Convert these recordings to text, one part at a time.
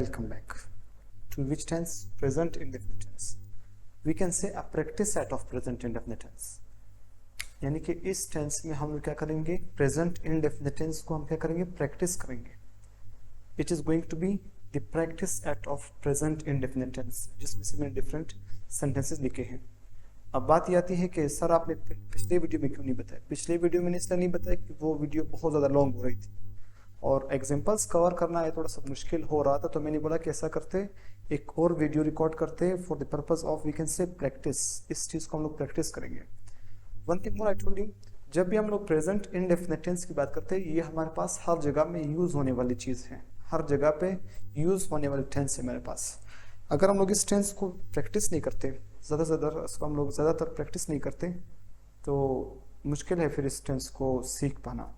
Welcome back. To which tense? Present indefinite tense. We can say a practice set of present indefinite tense. यानी कि इस tense में हम लोग क्या करेंगे, प्रेजेंट इनडेफिनिट टेंस को हम क्या करेंगे, प्रैक्टिस करेंगे. It is going to be the practice set of present indefinite tense, जिसमें से मैंने डिफरेंट सेंटेंसेस लिखे हैं. अब बात ये आती है कि सर आपने पिछले वीडियो में क्यों नहीं बताया. पिछले वीडियो में इसलिए नहीं बताया कि वो वीडियो बहुत ज़्यादा लॉन्ग हो रही थी और एग्जांपल्स कवर करना है थोड़ा सा मुश्किल हो रहा था. तो मैंने बोला कि ऐसा करते, एक और वीडियो रिकॉर्ड करते for the purpose of we can say practice. इस चीज़ को हम लोग प्रैक्टिस करेंगे. One thing more I told you, जब भी हम लोग प्रेजेंट इंडेफिनिट टेंस की बात करते हैं, ये हमारे पास हर जगह में यूज़ होने वाली चीज़ है. हर जगह पे यूज़ होने वाली टेंस है मेरे पास. अगर हम लोग इस टेंस को प्रैक्टिस नहीं करते, ज़्यादा से ज़्यादा इसको हम लोग ज़्यादातर प्रैक्टिस नहीं करते, तो मुश्किल है फिर इस टेंस को सीख पाना.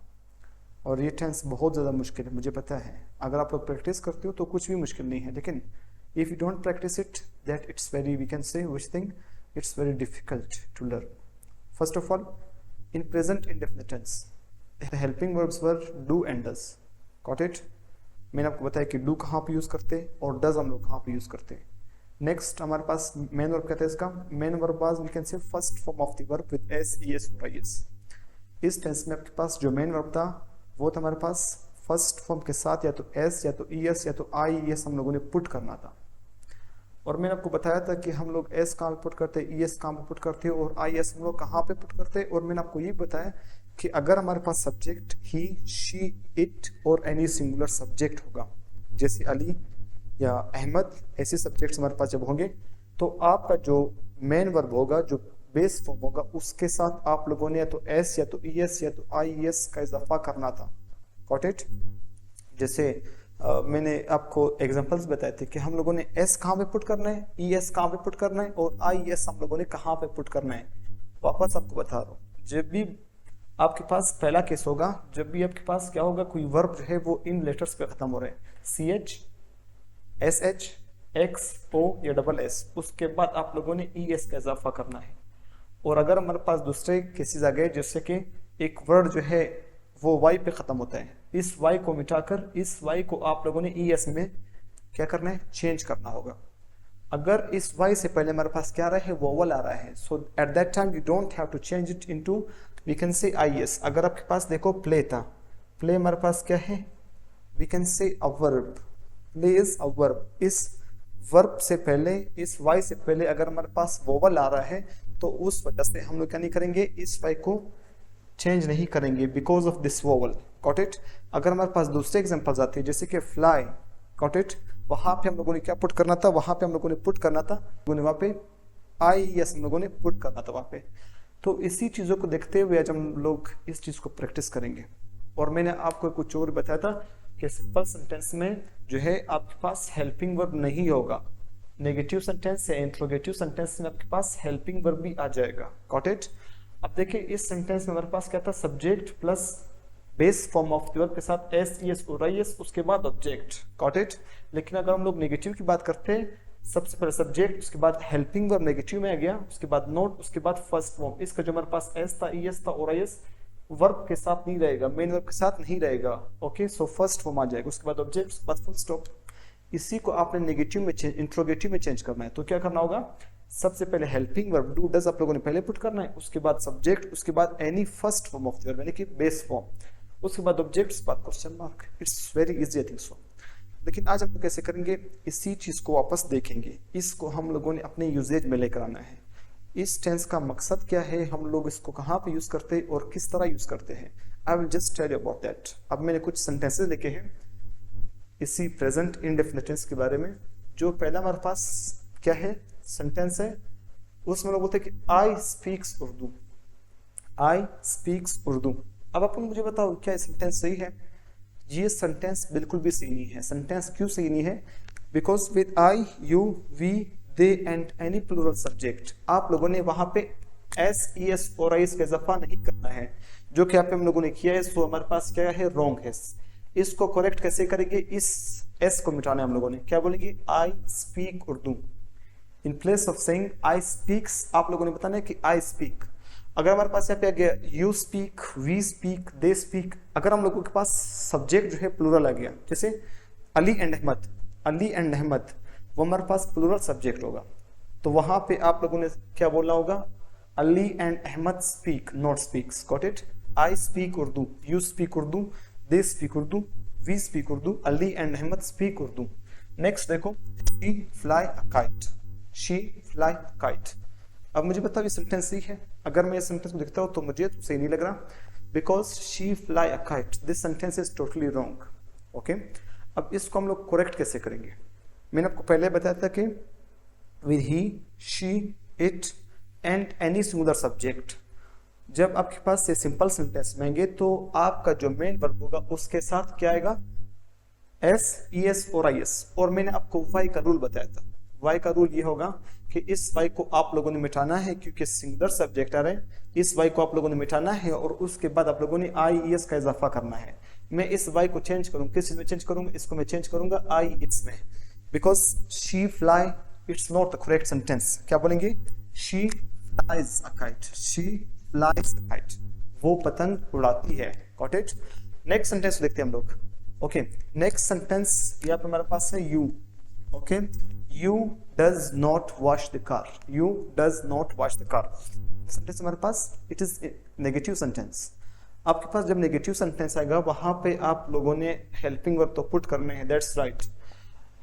और ये टेंस बहुत ज़्यादा मुश्किल है, मुझे पता है. अगर आप लोग प्रैक्टिस करते हो तो कुछ भी मुश्किल नहीं है, लेकिन if you don't practice it, that it's very, we can say which thing, it's very difficult to learn. First of all, in present indefinite tense the helping verbs were do and does. Got it. मैंने आपको बताया कि do कहाँ पे use करते और does हम लोग कहाँ पे यूज़ करते. नेक्स्ट हमारे पास मेन वर्ब कहते हैं. इसका main verb was we can say first form of the verb with S E S और आई एस. इस टेंस में आपके पास जो मेन वर्ब था वो था हमारे पास फर्स्ट फॉर्म के साथ या तो एस या तो ई एस या तो आई एस हम लोगों ने पुट करना था. और मैंने आपको बताया था कि हम लोग एस कहाँ पे पुट करते, ई एस कहाँ पे पुट करते और आई एस हम लोग कहाँ पे पुट करते. और मैंने आपको ये बताया कि अगर हमारे पास सब्जेक्ट ही, शी, इट और एनी सिंगुलर सब्जेक्ट होगा, जैसे अली या अहमद, ऐसे सब्जेक्ट्स हमारे पास जब होंगे, तो आपका जो मेन वर्ब होगा, जो बेस फॉर्म होगा, उसके साथ आप लोगों ने या तो एस या तो ई एस या तो आई एस का इजाफा करना था. Got it. जैसे मैंने आपको एग्जांपल्स बताए थे कि हम लोगों ने एस कहाँ पे पुट करना है, ई एस कहाँ पे पुट करना है और आई एस हम लोगों ने कहाँ पे पुट करना है. वापस आपको बता रहा हूँ, जब भी आपके पास पहला केस होगा, जब भी आपके पास क्या होगा, कोई वर्ब जो है वो इन लेटर्स पे खत्म हो रहे हैं, C H, S H, X, O या डबल एस, उसके बाद आप लोगों ने ई एस का इजाफा करना है. और अगर हमारे पास दूसरे केसेस आ गए, जैसे कि एक वर्ड जो है वो वाई पे ख़त्म होता है, इस वाई को मिटाकर इस वाई को आप लोगों ने ई एस में क्या करना है, चेंज करना होगा. अगर इस वाई से पहले हमारे पास क्या आ रहा है, वोवल आ रहा है, so at that time you don't have to change it into we can say I S. अगर आपके पास देखो प्ले था, प्ले हमारे पास क्या है, we can say a verb. Play is a verb. इस वर्ब से पहले, इस वाई से पहले अगर हमारे पास वोवल आ रहा है, तो उस वजह से हम लोग क्या नहीं करेंगे, इस वाई को चेंज नहीं करेंगे because of this vowel. Got it. अगर हमारे पास दूसरे एग्जांपल्स आते हैं, जैसे कि फ्लाई, गॉट इट, वहां पे हम लोगों ने क्या पुट करना था, वहां पे हम लोगों ने पुट करना था, वहां पे आई एस हम लोगों ने पुट करना था वहां पे. तो इसी चीजों को देखते हुए आज हम लोग इस चीज को प्रैक्टिस करेंगे. और मैंने आपको कुछ और बताया था कि सिंपल सेंटेंस में जो है आपके पास हेल्पिंग वर्ब नहीं होगा. नेगेटिव सेंटेंस या इंट्रोगेटिव सेंटेंस में आपके पास हेल्पिंग वर्ब भी आ जाएगा. Got it. अब देखिए इस सेंटेंस में हमारे पास क्या था, subject plus base form of the verb के साथ एस ई एस और आई एस, उसके बाद ऑब्जेक्ट. Got it. लेकिन अगर हम लोग नेगेटिव की बात करते हैं, सबसे पहले सब्जेक्ट, उसके बाद हेल्पिंग वर्ब नेगेटिव में आ गया, उसके बाद नोट, उसके बाद फर्स्ट फॉर्म. इसका जो हमारे पास एस था, ई एस था और आई एस वर्ब के साथ नहीं रहेगा, मेन वर्ब के साथ नहीं रहेगा. ओके, सो फर्स्ट फॉर्म आ जाएगा, उसके बाद ऑब्जेक्ट, उसके बाद फुल स्टॉप. इसी को आपने नेगेटिव में चेंज, इंट्रोगेटिव में चेंज करना है. तो क्या करना होगा, सबसे पहले हेल्पिंग वर्ब डू डज आप लोगों ने पहले पुट करना है, उसके बाद सब्जेक्ट, उसके बाद any first form of the verb यानी कि बेस फॉर्म, उसके बाद ऑब्जेक्ट, उसके बाद question mark. It's very easy, I think so. लेकिन आज हम लोग कैसे करेंगे, इसी चीज को वापस देखेंगे. इसको हम लोगों ने अपने यूजेज में लेकर आना है. इस टेंस का मकसद क्या है, हम लोग इसको कहाँ पे यूज करते हैं और किस तरह यूज करते हैं. I will just tell you about that. अब मैंने कुछ सेंटेंसेस लिखे हैं इसी प्रेजेंट इंडेफिनिट टेंस के बारे में. जो पहला हमारे पास क्या है, सेंटेंस है, उसमें लोग बोलते हैं कि आई स्पीक्स उर्दू. आई स्पीक्स उर्दू. अब आप मुझे बताओ क्या सेंटेंस सही है. ये सेंटेंस बिल्कुल भी सही नहीं है. सेंटेंस क्यों सही नहीं है, because with I, you, we, they and any plural subject आप लोगों ने वहां पे एस ई एस और आई एस का इजाफा नहीं करना है, जो कि यहाँ पे हम लोगों ने किया है. सो हमारे पास क्या है, रॉन्ग है. इसको करेक्ट कैसे करेंगे, इस एस को मिटाना है हम लोगों ने. क्या बोलेंगे, आई speak Urdu. In place of saying I speaks आप लोगों ने बताना है कि आई स्पीक. अगर हमारे पास यहाँ पे आ गया you speak, we speak, they speak, अगर हम लोगों के पास सब्जेक्ट जो है प्लूरल आ गया, जैसे अली एंड अहमद, अली एंड अहमद, वो हमारे पास प्लूरल सब्जेक्ट होगा, तो वहां पे आप लोगों ने क्या बोलना होगा, Ali and Ahmed speak not speaks, got it. I speak Urdu, you speak Urdu, they speak Urdu, we speak Urdu, Ali and Ahmed speak Urdu. Next देखो, she fly a kite, she fly a kite. अब मुझे बताओ ये सेंटेंस सही है? अगर मैं इस सेंटेंस को देखता हूँ तो मुझे तो सही नहीं लग रहा, because she fly a kite, this sentence is totally wrong. Okay, अब इसको हम लोग करेक्ट कैसे करेंगे? मैंने आपको पहले बताया था कि with he, she, it and any singular subject, जब आपके पास ये सिंपल सेंटेंस रहेंगे तो आपका जो मेन वर्ब होगा उसके साथ क्या आएगा, एस, ई एस और आई एस। और मैंने आपको वाई का रूल बताया था, वाई का रूल ये होगा कि इस वाई को आप लोगों ने मिटाना है क्योंकि सिंगुलर सब्जेक्ट आ रहे हैं, इस वाई को आप लोगों ने मिटाना है और उसके बाद आप लोगों ने आई ई एस का इजाफा करना है। मैं इस वाई को चेंज करूंगा, किस चीज में चेंज करूंगा, इसको मैं चेंज करूंगा आई इट्स में, because she fly it's not the correct sentence. क्या बोलेंगे, she flies a kite, she flies a kite, वो पतंग उड़ाती है, गॉट इट। नेक्स्ट सेंटेंस देखते हैं हम लोग। ओके, नेक्स्ट सेंटेंस यहाँ पे हमारे पास है you. Okay, you does not wash the car, you does not wash the car. Sentence हमारे पास इट इज नेगेटिव सेंटेंस। आपके पास जब नेगेटिव सेंटेंस आएगा वहां पे आप लोगों ने हेल्पिंग वर्ब तो पुट करने हैं, that's right,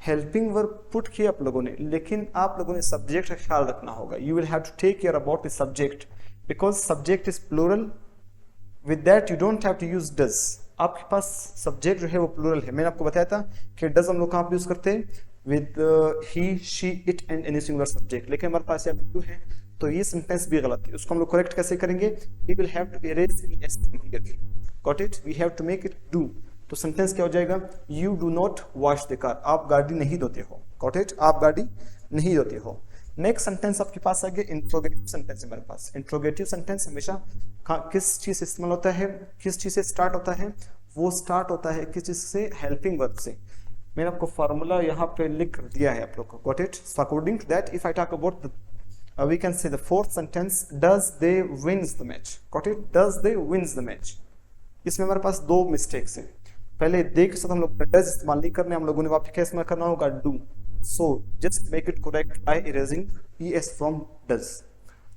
helping verb put किया आप लोगों ने, लेकिन आप लोगों ने सब्जेक्ट का ख्याल रखना होगा। You will have to take care about the subject because subject is plural, with that you don't have to use does. आपके पास सब्जेक्ट जो है वो प्लूरल है। मैंने आपको बताया था कि डज हम लोग कहाँ पे यूज करते हैं, with he, she, it and any singular subject, लेकिन हमारे पास यहाँ यू है तो ये सेंटेंस भी गलत है। उसको हम लोग करेक्ट कैसे करेंगे, we will have to erase s here, got it, we have to make it do. तो सेंटेंस क्या हो जाएगा, you do not wash the car, आप गाड़ी नहीं धोते हो, गॉट इट, आप गाड़ी नहीं धोते हो। नेक्स्ट सेंटेंस आपके पास आ गया इंट्रोगेटिव सेंटेंस। हमारे पास इंट्रोगेटिव सेंटेंस हमेशा किस चीज से इस्तेमाल होता है, किस चीज से स्टार्ट होता है, वो स्टार्ट होता है किस चीज से, हेल्पिंग वर्ब से। मैंने आपको फार्मूला यहाँ पे लिख दिया है आप लोग को, got it. So according to that if I talk about the we can say the fourth sentence, does they wins the match, got it, does they wins the match। इसमें हमारे पास दो मिस्टेक्स हैं। पहले दे के साथ हम लोग डज इस्तेमाल नहीं करने, हम लोगों ने वापस क्या इस्तेमाल करना होगा, do. So just make it correct by erasing E S from does.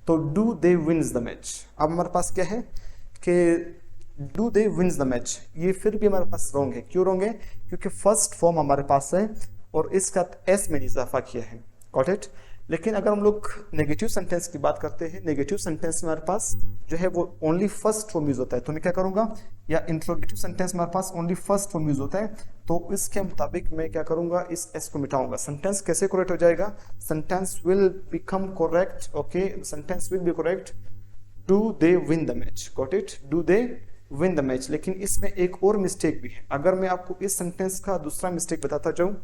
तो do they wins the match. अब हमारे पास क्या है कि do they wins the match, ये फिर भी हमारे पास रॉन्ग है। क्यों रॉन्ग है, क्योंकि फर्स्ट फॉर्म हमारे पास है और इसका एस में इजाफा किया है, गॉट इट। लेकिन अगर हम लोग नेगेटिव सेंटेंस की बात करते हैं, नेगेटिव सेंटेंस में हमारे पास जो है वो ओनली फर्स्ट फॉर्म यूज होता है, तो मैं क्या करूंगा, या इंट्रोगेटिव सेंटेंस हमारे पास ओनली फर्स्ट फॉर्म यूज होता है, तो इसके मुताबिक मैं क्या करूंगा, इस एस को मिटाऊंगा। सेंटेंस कैसे करेक्ट हो जाएगा, sentence will become correct, okay, sentence will be correct, do they win the match, got it, do they win the match. लेकिन इसमें एक और मिस्टेक भी है। अगर मैं आपको इस सेंटेंस का दूसरा मिस्टेक बताता जाऊं,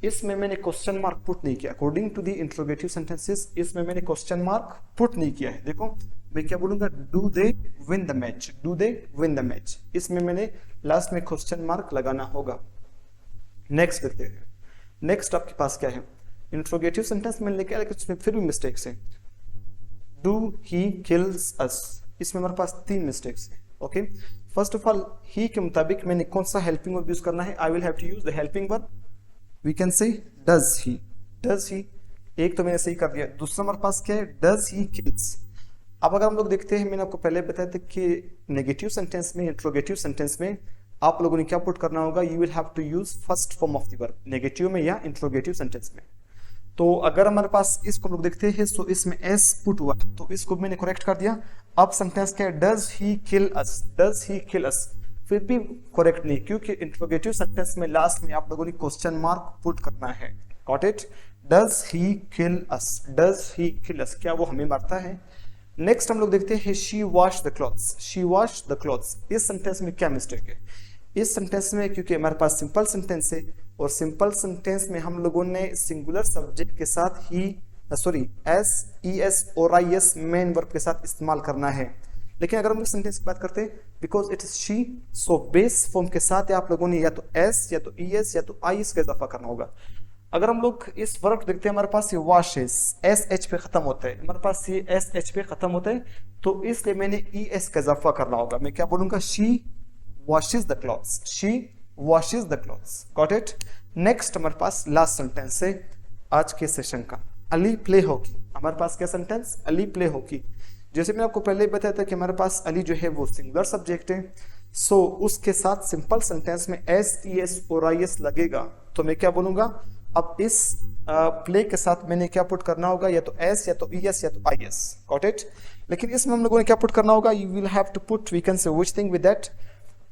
इसमें मैंने क्वेश्चन मार्क पुट नहीं किया। According to the interrogative sentences इसमें मैंने क्वेश्चन मार्क पुट नहीं किया है। देखो मैं क्या बोलूंगा, do they win the match, do they win the match, इसमें मैंने लास्ट में क्वेश्चन मार्क लगाना होगा। नेक्स्ट देखते हैं। नेक्स्ट आपके पास क्या है, इंट्रोगेटिव सेंटेंस में लेके, लेकिन इसमें फिर भी मिस्टेक्स है। डू ही किल्स अस, इसमें हमारे पास 3 मिस्टेक्स है। Okay, first of all he के मुताबिक मैंने कौन सा हेल्पिंग वर्ब यूज करना है, I will have to use the helping verb, we can say does he, does he, एक तो मैंने सही कर दिया। दूसरा हमारे पास क्या है, डज ही किल्स। अब अगर हम लोग देखते हैं, मैंने आपको पहले बताया था कि नेगेटिव सेंटेंस में, इंट्रोगेटिव सेंटेंस में आप लोगों ने क्या पुट करना होगा, you will have to use first form of the verb, negative में या इंट्रोगेटिव सेंटेंस में। तो अगर हमारे पास इसको हम लोग देखते हैं तो इसमें एस पुट हुआ, तो इसको मैंने करेक्ट कर दिया। अब सेंटेंस क्या है, does he kill us, does he kill अस, फिर भी करेक्ट नहीं, क्योंकि इंट्रोगेटिव सेंटेंस में लास्ट में आप लोगों ने क्वेश्चन मार्क पुट करना है, got it. Does he kill us, does he kill us, क्या वो हमें मारता है। नेक्स्ट हम लोग देखते हैं, she wash the clothes, she wash the clothes. इस सेंटेंस में क्या मिस्टेक है, इस सेंटेंस में क्योंकि हमारे पास सिंपल सेंटेंस है और सिंपल सेंटेंस में हम लोगों ने सिंगुलर सब्जेक्ट के साथ ही एस, ई एस और आई एस मेन वर्ब के साथ इस्तेमाल करना है। लेकिन अगर हम इस सेंटेंस की बात करते हैं, because it is she, so base form के साथ आप लोगों ने या तो एस या तो ई एस या तो आई एस का इजाफा करना होगा। अगर हम लोग इस वर्ब देखते हैं, हमारे पास ये वॉशेस एस एच पे खत्म होता है, हमारे पास ये एस एच पे खत्म होता है, तो इसलिए मैंने ई एस का इजाफा करना होगा। मैं क्या बोलूंगा, she washes the clothes, she washes the clothes, got it. Next हमारे पास लास्ट सेंटेंस है आज के सेशन का, अली प्ले हॉकी। हमारे पास क्या सेंटेंस, अली प्ले हॉकी। जैसे मैंने आपको पहले ही बताया था कि हमारे पास अली जो है वो सिंगुलर सब्जेक्ट है, सो उसके साथ सिंपल सेंटेंस में एस ई एस और आई एस लगेगा, तो मैं क्या बोलूंगा, अब इस प्ले के साथ मैंने क्या पुट करना होगा, या तो एस या तो ई एस या तो आई एस, गॉट इट। लेकिन इसमें हम लोगों ने क्या पुट करना होगा, you will have to put, we can say which thing with that.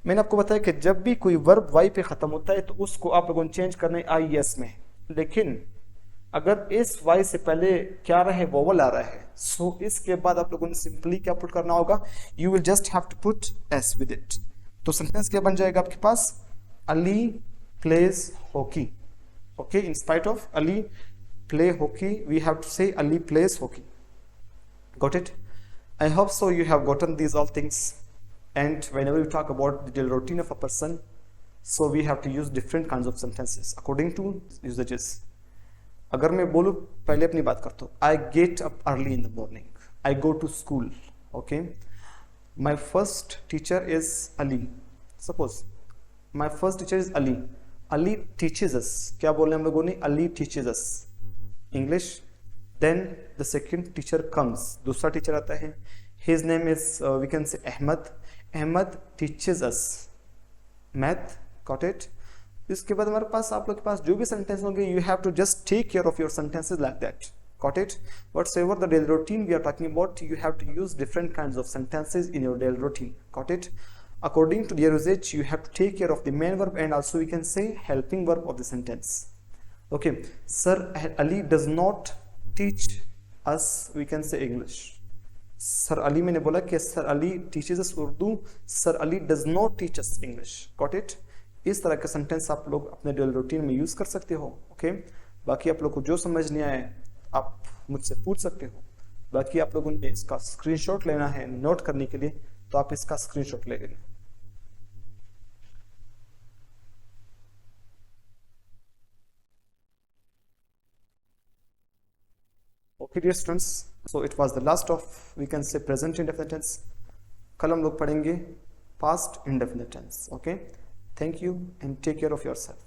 मैंने आपको बताया कि जब भी कोई वर्ब वाई पे खत्म होता है तो उसको आप लोगों ने चेंज करना है आई एस में, लेकिन अगर इस वाई से पहले क्या रहे, वोवल आ रहा है, सो इसके बाद आप लोगों ने सिंपली क्या पुट करना होगा, you will just have to put S with it. तो सेंटेंस क्या बन जाएगा आपके पास, Ali plays hockey. Okay, in spite of Ali play hockey we have to say Ali plays hockey, got it. I hope so you have gotten these all things, and whenever we talk about the daily routine of a person, so we have to use different kinds of sentences according to usages. अगर मैं बोलूँ, पहले अपनी बात करता हूँ, I get up early in the morning, I go to school, okay, my first teacher is Ali, suppose my first teacher is Ali, Ali teaches us, क्या बोले हम लोगों ने, Ali teaches us English. Then the second teacher comes, दूसरा teacher आता है, his name is we can say Ahmed, Ahmed teaches us math, got it। इसके बाद हमारे पास, आप लोग के पास जो भी सेंटेंस होंगे, you have to just take care of your sentences like that, got it। Whatsoever the daily routine we are talking about, you have to use different kinds of sentences in your daily routine, got it। According to their usage, you have to take care of the main verb and also we can say helping verb of the sentence, okay। Sir Ali does not teach us, we can say English। Sir Ali, मैंने बोला कि sir Ali teaches us Urdu, sir Ali does not teach us English, got it। इस तरह के sentence आप लोग अपने daily routine में यूज कर सकते हो, ओके। बाकी आप लोग को जो समझ नहीं आए आप मुझसे पूछ सकते हो, बाकी आप लोगों ने इसका स्क्रीनशॉट लेना है नोट करने के लिए, तो आप इसका स्क्रीनशॉट ले लेना। Okay dear students, so it was the last of, we can say, present indefinite tense। कल हम लोग पढ़ेंगे past indefinite tense, okay। Thank you and take care of yourself।